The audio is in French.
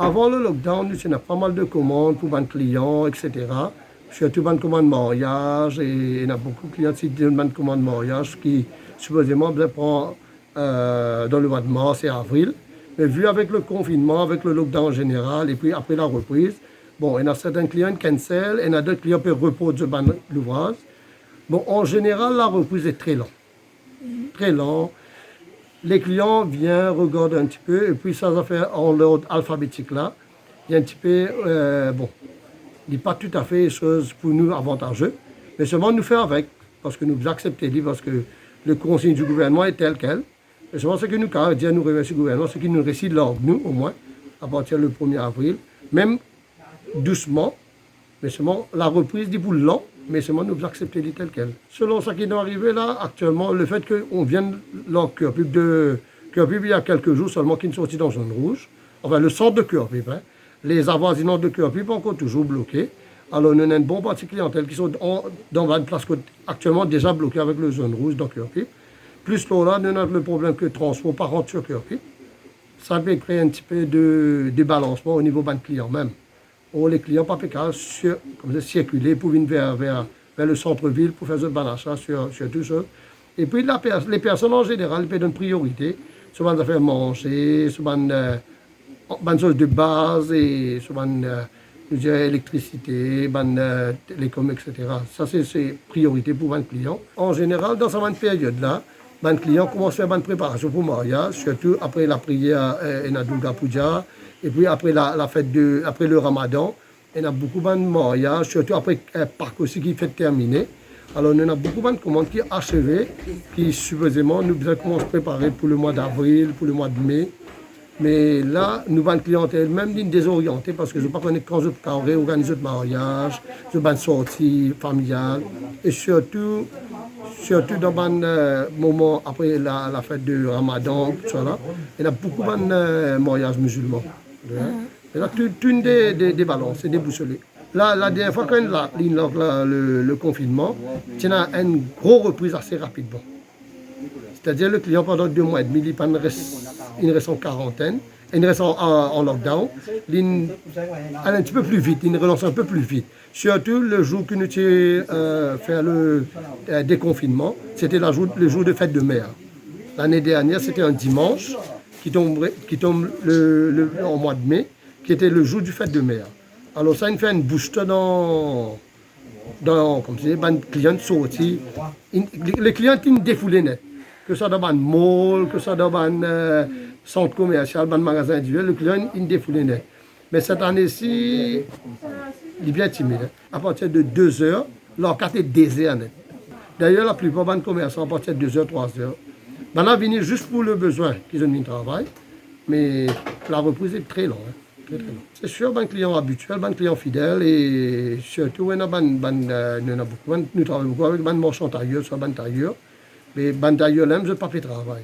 avant le lockdown, nous avons pas mal de commandes pour les clients, etc. Surtout des commandes de mariage, et il y a beaucoup de clients qui ont des commandes de mariage qui, supposément, prennent dans le mois de mars et avril. Mais vu avec le confinement, avec le lockdown général, et puis après la reprise, bon, il y a certains clients qui cancellent, et il y a d'autres clients qui reposent l'ouvrage. Bon, en général, la reprise est très lente. Très lente. Les clients viennent, regardent un petit peu, et puis ça va faire en ordre alphabétique là. Il y a un petit peu, bon, il n'est pas tout à fait chose pour nous avantageux, mais seulement nous faire avec, parce que nous acceptons, parce que le consigne du gouvernement est tel quel. Et seulement ce que nous dire nous remercie le gouvernement, c'est qu'il nous récite l'ordre, nous au moins, à partir du 1er avril, même doucement, mais seulement la reprise dit pour lent, mais seulement nous acceptons tel quel. Selon ce qui est arrivé là, actuellement, le fait qu'on vienne dans Cœur Pub il y a quelques jours seulement, qui est sorti dans zone rouge, enfin le centre de Cœur Pub, hein, les avoisinants de Cœur Pub sont encore toujours bloqués. Alors nous avons une bonne partie clientèle qui sont dans une place actuellement déjà bloquée avec le zone rouge dans Cœur Pub. Plus là, nous avons le problème que le transport par rentre sur Cœur Pub. Ça peut créer un petit peu de débalancement au niveau des clients même. Les clients pas circuler pour venir vers le centre-ville pour faire un achat sur tout ça. Et puis les personnes en général ils donnent priorité sur les affaires manger, sur les choses de base et sur l'électricité, télécom, etc. Ça c'est priorité pour les clients. En général, dans cette période-là, les clients commencent à faire une préparation pour le mariage, surtout après la prière et la Durga Puja. Et puis après la fête après le Ramadan, il y a beaucoup de mariages, surtout après Pâques aussi qui fait terminer. Alors il y a beaucoup de commandes qui sont achevées, qui supposément nous commençons à préparer pour le mois d'avril, pour le mois de mai. Mais là, nous avons une clientèle même désorientée parce que je ne sais pas quand je peux réorganiser le mariage, je vais une sortie familiale. Et surtout dans un moment après la fête de Ramadan, tout ça là, il y a beaucoup de mariages musulmans. Et là, tout une des balances, c'est déboussolé. Là, la dernière fois, quand le confinement, il y a une grosse reprise assez rapidement. C'est-à-dire le client, pendant 2 mois et demi, il reste en quarantaine, il reste en lockdown, il allait un petit peu plus vite, il relance un peu plus vite. Surtout le jour que nous avons fait le déconfinement, c'était le jour de fête de mer. L'année dernière, c'était un dimanche qui tombe en mois de mai, qui était le jour du fête de mer. Alors ça, il fait une boost dans comme c'est, les clients sortis. Les clients sont défoulés net. Que ça dans un mall, que ça dans un centre commercial, un magasin individuel, le client est défoulé net. Mais cette année-ci, il est bien timide. À partir de 2 heures, leur carte est désert net. D'ailleurs, la plupart des commerçants, à partir de 2 heures, 3 heures, on a venu juste pour le besoin qu'ils ont mis de travail, mais la reprise est très longue. Très, très long. C'est sûr, un client habituel, un client fidèle, et surtout, nous travaillons beaucoup avec un marchand tailleur, soit un tailleur, mais un tailleur, je n'ai pas fait de travail.